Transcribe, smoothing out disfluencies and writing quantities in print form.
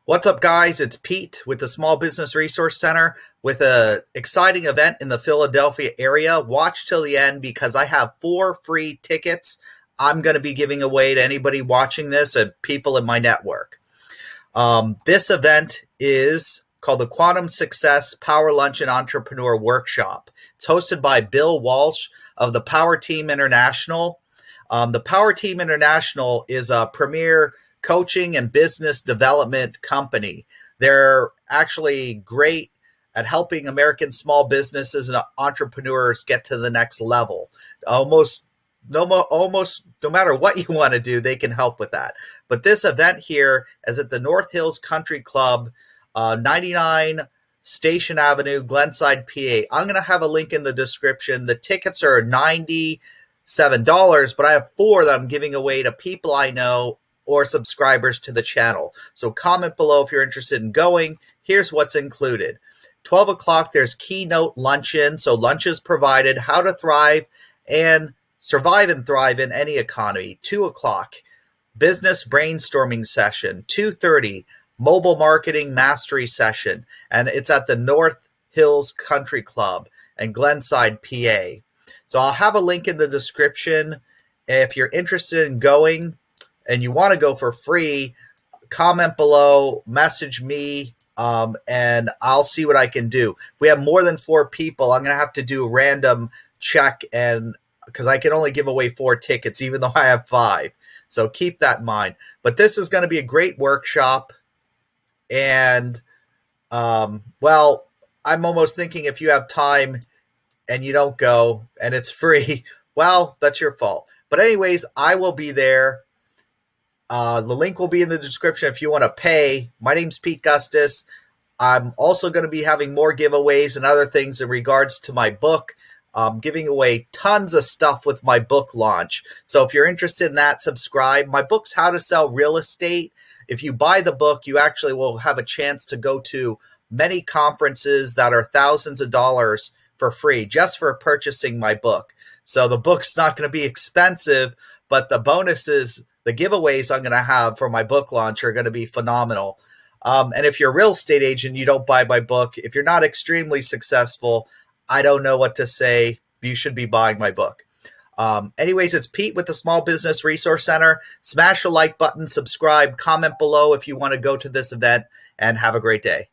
What's up, guys? It's Pete with the Small Business Resource Center with an exciting event in the Philadelphia area. Watch till the end because I have 4 free tickets I'm going to be giving away to anybody watching this and people in my network. This event is called the Quantum Success Power Lunch and Entrepreneur Workshop. It's hosted by Bill Walsh of the Power Team International. The Power Team International is a premier coaching and business development company. They're actually great at helping American small businesses and entrepreneurs get to the next level. Almost no matter what you want to do, they can help with that. But this event here is at the North Hills Country Club, 99 Station Avenue, Glenside, PA. I'm going to have a link in the description. The tickets are $97, but I have 4 that I'm giving away to people I know or subscribers to the channel. So comment below if you're interested in going. Here's what's included. 12 o'clock, there's keynote luncheon. So lunch is provided, how to thrive and survive and thrive in any economy. 2 o'clock, business brainstorming session. 2:30, mobile marketing mastery session. And it's at the North Hills Country Club in Glenside, PA. So I'll have a link in the description. If you're interested in going, and you want to go for free, comment below, message me, and I'll see what I can do. If we have more than 4 people, I'm going to have to do a random check, and because I can only give away 4 tickets, even though I have 5. So keep that in mind. But this is going to be a great workshop. And, well, I'm almost thinking if you have time and you don't go and it's free, well, that's your fault. But anyways, I will be there. The link will be in the description if you want to pay. My name's Pete Gustus. I'm also going to be having more giveaways and other things in regards to my book. I'm giving away tons of stuff with my book launch. So if you're interested in that, subscribe. My book's How to Sell Real Estate. If you buy the book, you actually will have a chance to go to many conferences that are thousands of dollars for free just for purchasing my book. So the book's not going to be expensive, but the bonuses, the giveaways I'm going to have for my book launch are going to be phenomenal. And if you're a real estate agent, you don't buy my book. If you're not extremely successful, I don't know what to say. You should be buying my book. Anyways, it's Pete with the Small Business Resource Center. Smash the like button, subscribe, comment below if you want to go to this event, and have a great day.